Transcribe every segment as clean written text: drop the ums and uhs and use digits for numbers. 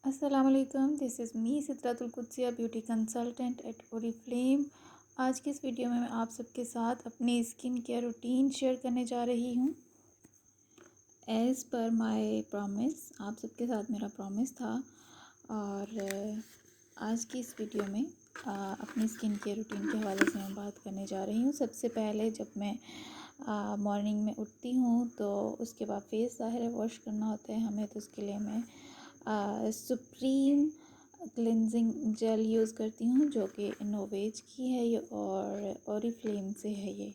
अस्सलाम वालेकुम, this is me Sidratul Qudsia beauty consultant at Oriflame. आज की इस वीडियो में मैं आप सबके साथ अपनी स्किन केयर रूटीन शेयर करने जा रही हूँ। एज़ पर माय प्रॉमिस, आप सबके साथ मेरा प्रॉमिस था और आज की इस वीडियो में अपनी स्किन केयर रूटीन के हवाले से मैं बात करने जा रही हूँ। सबसे पहले जब मैं मॉर्निंग में उठती हूँ तो उसके बाद फेस ज़ाहिर है वॉश करना होता है हमें, तो उसके लिए मैं सुप्रीम क्लिनजिंग जेल यूज़ करती हूँ जो कि नोवेज की है ये और ओरिफ्लेम से है ये।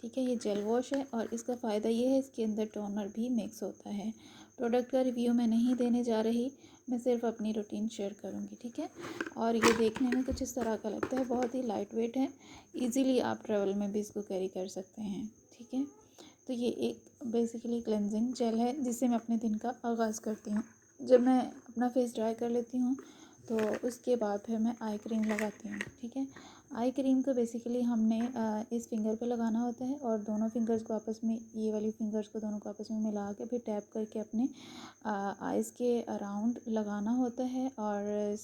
ठीक है, ये जेल वॉश है और इसका फ़ायदा ये है इसके अंदर टोनर भी मिक्स होता है। प्रोडक्ट का रिव्यू मैं नहीं देने जा रही, मैं सिर्फ अपनी रूटीन शेयर करूँगी। ठीक है, और ये देखने में कुछ इस तरह का लगता है, बहुत ही लाइट वेट है, इजीली आप ट्रैवल में भी इसको कैरी कर सकते हैं। ठीक है, तो ये एक बेसिकली क्लेंजिंग जेल है जिससे मैं अपने दिन का आगाज़ करती हूँ। जब मैं अपना फेस ड्राई कर लेती हूँ तो उसके बाद फिर मैं आई क्रीम लगाती हूँ। ठीक है, आई क्रीम को बेसिकली हमने इस फिंगर पे लगाना होता है और दोनों फिंगर्स को आपस में, ये वाली फिंगर्स को दोनों को आपस में मिला के फिर टैप करके अपने आइज़ के अराउंड लगाना होता है और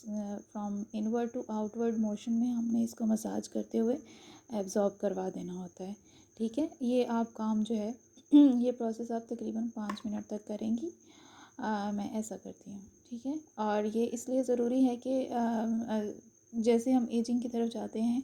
from inward to outward motion में हमने इसको मसाज करते हुए एब्जॉर्ब करवा देना होता है। ठीक है, ये आप काम जो है ये प्रोसेस आप तकरीबन 5 मिनट तक करेंगी। मैं ऐसा करती हूँ। ठीक है, और ये इसलिए ज़रूरी है कि जैसे हम एजिंग की तरफ जाते हैं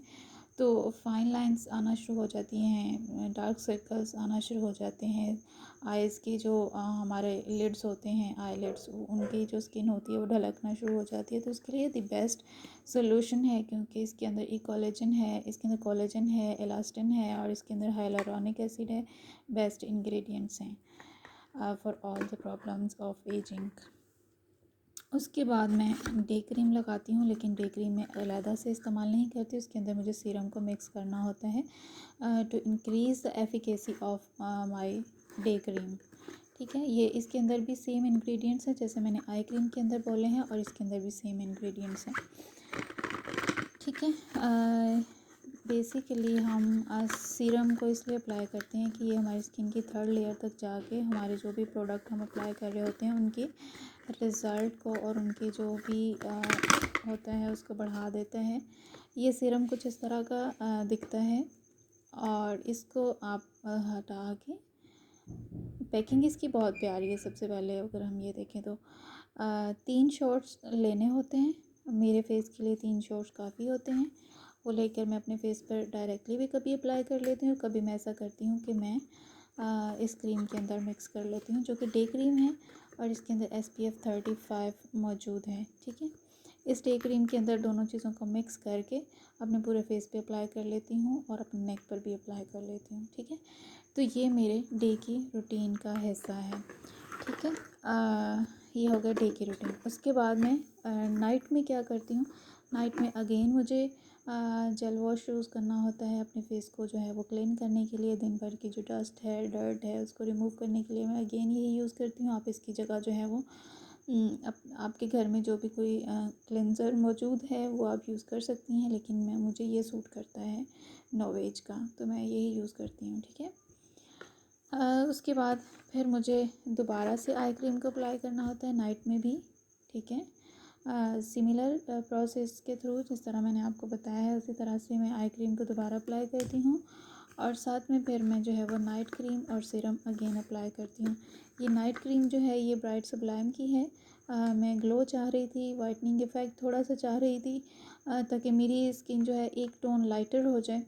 तो फाइन लाइंस आना शुरू हो जाती हैं, डार्क सर्कल्स आना शुरू हो जाते हैं, आइज़ की जो हमारे लिड्स होते हैं, आई लिड्स, उनकी जो स्किन होती है वो ढलकना शुरू हो जाती है। तो उसके लिए द बेस्ट सोल्यूशन है, क्योंकि इसके अंदर कोलेजन है, इसके अंदर कोलेजन है, एलास्टिन है और इसके अंदर हाइलुरोनिक एसिड है। बेस्ट इंग्रेडिएंट्स हैं for all the problems of ageing. उसके बाद मैं डे क्रीम लगाती हूँ, लेकिन डे क्रीम में अलहदा से इस्तेमाल नहीं करती, उसके अंदर मुझे सीरम को मिक्स करना होता है to increase the efficacy of my day cream. ठीक है, ये इसके अंदर भी सेम इंग्रेडिएंट्स हैं जैसे मैंने आई क्रीम के अंदर बोले हैं और इसके अंदर भी सेम इंग्रेडिएंट्स हैं। ठीक है, बेसिकली हम सीरम को इसलिए अप्लाई करते हैं कि ये हमारी स्किन की थर्ड लेयर तक जाके हमारे जो भी प्रोडक्ट हम अप्लाई कर रहे होते हैं उनके रिज़ल्ट को और उनके जो भी होता है उसको बढ़ा देता है। ये सीरम कुछ इस तरह का दिखता है और इसको आप हटा के, पैकिंग इसकी बहुत प्यारी है। सबसे पहले अगर हम ये देखें तो 3 शॉट्स लेने होते हैं। मेरे फेस के लिए 3 शॉट्स काफ़ी होते हैं। वो लेकर मैं अपने फेस पर डायरेक्टली भी कभी अप्लाई कर लेती हूँ, कभी मैं ऐसा करती हूँ कि मैं इस क्रीम के अंदर मिक्स कर लेती हूँ जो कि डे क्रीम है और इसके अंदर SPF 35 मौजूद है। ठीक है, इस डे क्रीम के अंदर दोनों चीज़ों को मिक्स करके अपने पूरे फेस पे अप्लाई कर लेती हूँ और अपने नेक पर भी अप्लाई कर लेती हूँ। ठीक है, तो ये मेरे डे की रूटीन का हिस्सा है। ठीक है, ये हो गया डे की रूटीन। उसके बाद मैं नाइट में क्या करती हूँ, नाइट में अगेन मुझे जेल वॉश यूज़ करना होता है अपने फेस को जो है वो क्लीन करने के लिए। दिन भर की जो डस्ट है, डर्ट है, उसको रिमूव करने के लिए मैं अगेन यही यूज़ करती हूँ। आप इसकी जगह जो है वो आपके घर में जो भी कोई क्लेंज़र मौजूद है वो आप यूज़ कर सकती हैं, लेकिन मुझे ये सूट करता है नोवेज का, तो मैं यही यूज़ करती हूँ। ठीक है, उसके बाद फिर मुझे दोबारा से आई क्रीम को अप्लाई करना होता है नाइट में भी। ठीक है, सिमिलर प्रोसेस के थ्रू जिस तरह मैंने आपको बताया है उसी तरह से मैं आई क्रीम को दोबारा अप्लाई करती हूँ और साथ में फिर मैं जो है वो नाइट क्रीम और सीरम अगेन अप्लाई करती हूँ। ये नाइट क्रीम जो है ये ब्राइट सुब्लाइम की है। मैं ग्लो चाह रही थी, वाइटनिंग इफ़ेक्ट थोड़ा सा चाह रही थी ताकि मेरी स्किन जो है एक टोन लाइटर हो जाए,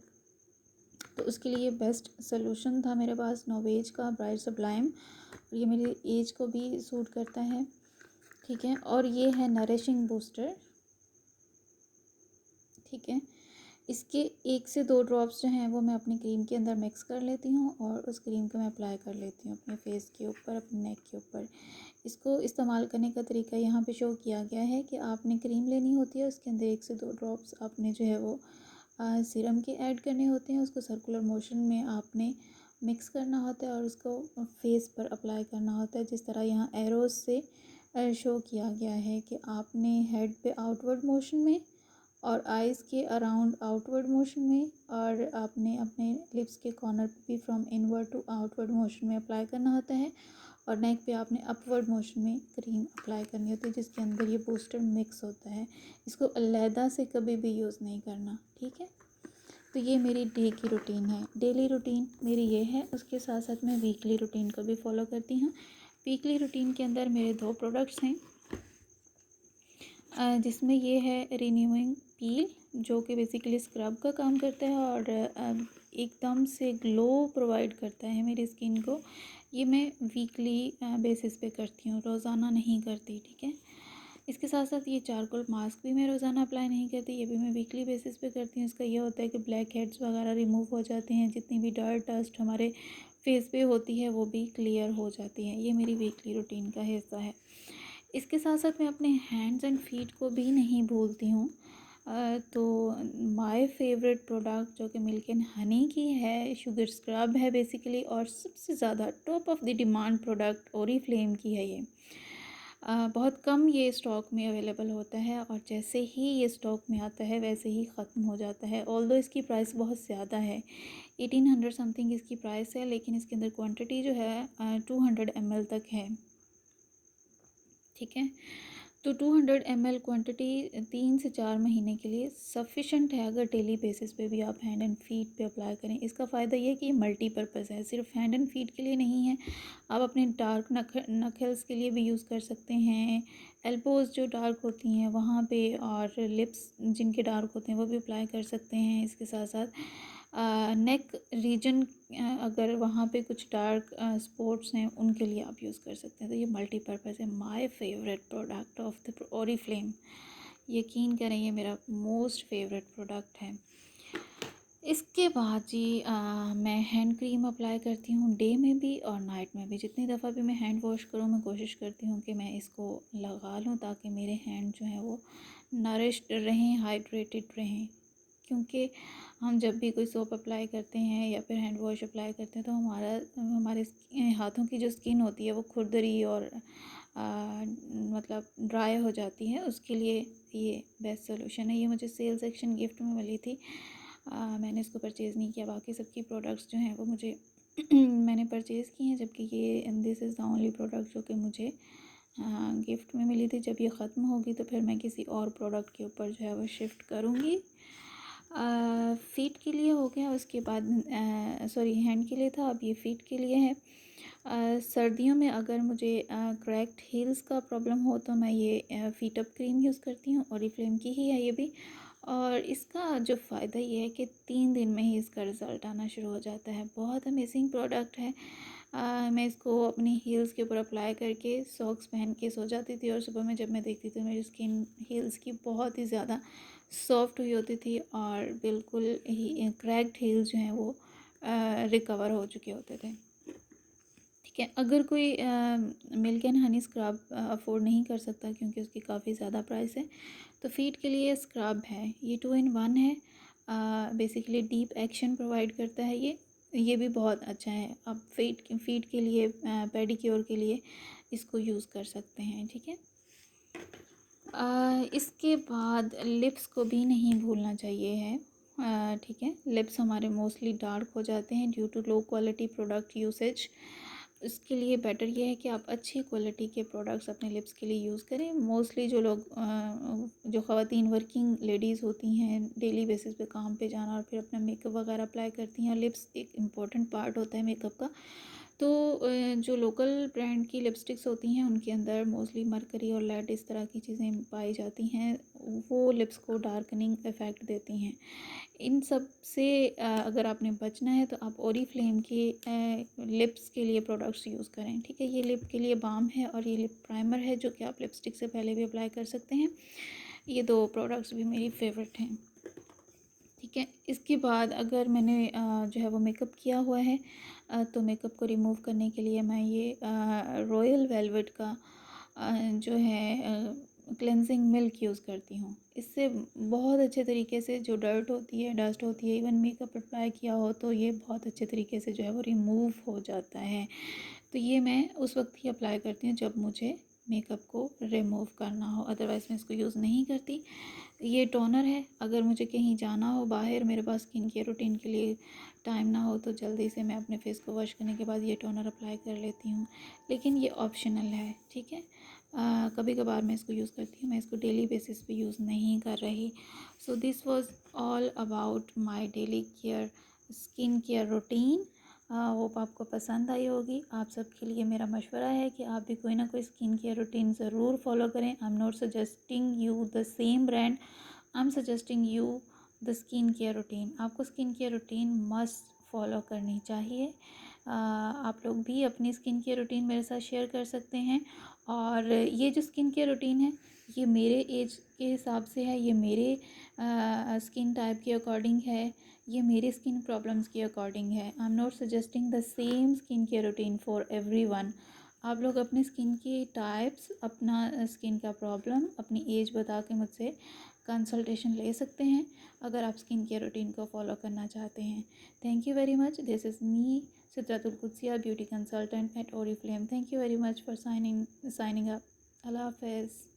तो उसके लिए बेस्ट सोल्यूशन था मेरे पास नोवेज का ब्राइट सुब्लाइम। ये मेरी एज को भी सूट करता है। ठीक है, और ये है नरिशिंग बूस्टर। ठीक है, इसके 1 से 2 ड्रॉप्स जो हैं वो मैं अपनी क्रीम के अंदर मिक्स कर लेती हूँ और उस क्रीम को मैं अप्लाई कर लेती हूँ अपने फेस के ऊपर, अपने नेक के ऊपर। इसको इस्तेमाल करने का तरीका यहाँ पे शो किया गया है कि आपने क्रीम लेनी होती है, उसके अंदर 1 से 2 ड्रॉप्स आपने जो है वो सीरम के ऐड करने होते हैं। उसको सर्कुलर मोशन में आपने मिक्स करना होता है और उसको फेस पर अप्लाई करना होता है, जिस तरह यहाँ एरोज से शो किया गया है कि आपने हेड पे आउटवर्ड मोशन में और आइज़ के अराउंड आउटवर्ड मोशन में और आपने अपने लिप्स के कॉर्नर पे भी from inward to outward motion में अप्लाई करना होता है और नेक पे आपने अपवर्ड मोशन में क्रीम अप्लाई करनी होती है, जिसके अंदर ये बूस्टर मिक्स होता है। इसको अलहदा से कभी भी यूज़ नहीं करना, ठीक है। तो ये मेरी डे की रूटीन है, डेली रूटीन मेरी ये है। उसके साथ साथ मैं वीकली रूटीन को भी फॉलो करती हूँ। वीकली रूटीन के अंदर मेरे 2 प्रोडक्ट्स हैं, जिसमें ये है रिन्यूइंग पील, जो कि बेसिकली स्क्रब का काम करता है और एकदम से ग्लो प्रोवाइड करता है मेरी स्किन को। ये मैं वीकली बेसिस पे करती हूँ, रोज़ाना नहीं करती, ठीक है। इसके साथ साथ ये चारकोल मास्क भी मैं रोज़ाना अप्लाई नहीं करती, ये भी मैं वीकली बेसिस पे करती हूँ। इसका ये होता है कि ब्लैक हेड्स वगैरह रिमूव हो जाते हैं, जितनी भी डर्ट डस्ट हमारे फेस पे होती है वो भी क्लियर हो जाती है। ये मेरी वीकली रूटीन का हिस्सा है। इसके साथ साथ मैं अपने हैंड्स एंड फीट को भी नहीं भूलती हूँ। तो माय फेवरेट प्रोडक्ट जो कि मिल्क एंड हनी की है, शुगर स्क्रब है बेसिकली, और सबसे ज़्यादा top of the demand product Oriflame की है ये। बहुत कम ये स्टॉक में अवेलेबल होता है और जैसे ही ये स्टॉक में आता है वैसे ही ख़त्म हो जाता है। ऑल्दो इसकी प्राइस बहुत ज़्यादा है, 1800 समथिंग इसकी प्राइस है, लेकिन इसके अंदर क्वांटिटी जो है 200 ml तक है, ठीक है। तो 200 ml क्वांटिटी 3 से 4 महीने के लिए सफिशेंट है, अगर डेली बेसिस पे भी आप हैंड एंड फीट पे अप्लाई करें। इसका फ़ायदा ये है कि ये मल्टीपर्पज़ है, सिर्फ हैंड एंड फीट के लिए नहीं है। आप अपने डार्क नखल्स के लिए भी यूज़ कर सकते हैं, एल्बोज़ जो डार्क होती हैं वहाँ पे, और लिप्स जिनके डार्क होते हैं वो भी अप्लाई कर सकते हैं। इसके साथ साथ नेक रीजन, अगर वहाँ पे कुछ डार्क स्पॉट्स हैं उनके लिए आप यूज़ कर सकते हैं। तो ये मल्टीपर्पज़ है। My favourite product of the Oriflame, यकीन करें ये मेरा मोस्ट फेवरेट प्रोडक्ट है। इसके बाद जी मैं हैंड क्रीम अप्लाई करती हूँ डे में भी और नाइट में भी। जितनी दफ़ा भी मैं हैंड वॉश करूँ मैं कोशिश करती हूँ कि मैं इसको लगा लूँ, ताकि मेरे हैंड जो हैं वो नरिश्ड रहें, हाइड्रेटेड रहें। क्योंकि हम जब भी कोई सोप अप्लाई करते हैं या फिर हैंड वॉश अप्लाई करते हैं तो हमारे हाथों की जो स्किन होती है वो खुरदरी और मतलब ड्राई हो जाती है। उसके लिए ये बेस्ट सोल्यूशन है। ये मुझे सेल सेक्शन गिफ्ट में मिली थी, मैंने इसको परचेज़ नहीं किया। बाकी सबकी प्रोडक्ट्स जो हैं वो मुझे मैंने परचेज़ की हैं, जबकि ये this is the only product जो कि मुझे गिफ्ट में मिली थी। जब ये ख़त्म होगी तो फिर मैं किसी और प्रोडक्ट के ऊपर जो है वो शिफ्ट करूँगी। फ़ीट के लिए हो गया, उसके बाद सॉरी हैंड के लिए था, अब ये फ़ीट के लिए है। सर्दियों में अगर मुझे क्रैक्ड हील्स का प्रॉब्लम हो तो मैं ये फ़ीट अप क्रीम यूज़ करती हूँ, ओरीफ्लेम की ही है ये भी। और इसका जो फ़ायदा ये है कि 3 दिन में ही इसका रिज़ल्ट आना शुरू हो जाता है। बहुत अमेजिंग प्रोडक्ट है। मैं इसको अपनी हील्स के ऊपर अप्लाई करके सॉक्स पहन के सो जाती थी, और सुबह में जब मैं देखती थी मेरी स्किन हील्स की बहुत ही ज़्यादा सॉफ्ट हुई होती थी, और बिल्कुल ही क्रैक्ड हील्स जो हैं वो रिकवर हो चुके होते थे, ठीक है। अगर कोई milk and honey scrub afford नहीं कर सकता क्योंकि उसकी काफ़ी ज़्यादा प्राइस है, तो फ़ीट के लिए स्क्रब है, ये 2 in 1 है। बेसिकली डीप एक्शन प्रोवाइड करता है ये भी बहुत अच्छा है। आप फ़ीट के लिए पेडिक्योर के लिए इसको यूज़ कर सकते हैं, ठीक है। इसके बाद लिप्स को भी नहीं भूलना चाहिए है, ठीक है। लिप्स हमारे मोस्टली डार्क हो जाते हैं due to low quality product usage. इसके लिए बेटर ये है कि आप अच्छी क्वालिटी के प्रोडक्ट्स अपने लिप्स के लिए यूज़ करें। मोस्टली जो लोग जो ख़वातीन वर्किंग लेडीज़ होती हैं, डेली बेसिस पे काम पे जाना और फिर अपना मेकअप वगैरह अप्लाई करती हैं, लिप्स एक इम्पॉर्टेंट पार्ट होता है मेकअप का। तो जो लोकल ब्रांड की लिपस्टिक्स होती हैं उनके अंदर मोस्टली मरकरी और लेड इस तरह की चीज़ें पाई जाती हैं, वो लिप्स को डार्कनिंग इफ़ेक्ट देती हैं। इन सब से अगर आपने बचना है तो आप ओरीफ्लेम के लिप्स के लिए प्रोडक्ट्स यूज़ करें, ठीक है। ये लिप के लिए बाम है और ये लिप प्राइमर है, जो कि आप लिपस्टिक से पहले भी अप्लाई कर सकते हैं। ये 2 प्रोडक्ट्स भी मेरी फेवरेट हैं, ठीक है। इसके बाद अगर मैंने जो है वो मेकअप किया हुआ है, तो मेकअप को रिमूव करने के लिए मैं ये रॉयल वेलवेट का जो है क्लेंजिंग मिल्क यूज़ करती हूँ। इससे बहुत अच्छे तरीके से जो डर्ट होती है, डस्ट होती है, इवन मेकअप अप्लाई किया हो तो ये बहुत अच्छे तरीके से जो है वो रिमूव हो जाता है। तो ये मैं उस वक्त ही अप्लाई करती हूँ जब मुझे मेकअप को रिमूव करना हो, अदरवाइज़ मैं इसको यूज़ नहीं करती। ये टोनर है, अगर मुझे कहीं जाना हो बाहर, मेरे पास स्किन केयर रूटीन के लिए टाइम ना हो, तो जल्दी से मैं अपने फेस को वॉश करने के बाद ये टोनर अप्लाई कर लेती हूँ, लेकिन ये ऑप्शनल है, ठीक है। कभी कभार मैं इसको यूज़ करती हूँ, मैं इसको डेली बेसिस पे यूज़ नहीं कर रही। So this was all about my daily care skin care routine. Hope आपको पसंद आई होगी। आप सबके लिए मेरा मशवरा है कि आप भी कोई ना कोई स्किन केयर रूटीन ज़रूर फॉलो करें। I am not suggesting you the same brand, I am suggesting you the skin care routine. आपको skin care routine must follow करनी चाहिए। आप लोग भी अपनी स्किन केयर रूटीन मेरे साथ शेयर कर सकते हैं। और ये जो स्किन केयर रूटीन है, ये मेरे एज के हिसाब से है, ये मेरे स्किन टाइप के अकॉर्डिंग है, ये मेरे स्किन प्रॉब्लम्स के अकॉर्डिंग है। आई am not suggesting the same skin care routine for everyone. आप लोग अपने स्किन की टाइप्स, अपना स्किन का प्रॉब्लम, अपनी एज बता के मुझसे कंसल्टेशन ले सकते हैं, अगर आप स्किन केयर रूटीन को फॉलो करना चाहते हैं। Thank you very much. This is me, Sidratul Qudsia, beauty consultant at Oriflame. Thank you very much for signing up. Allah Hafiz.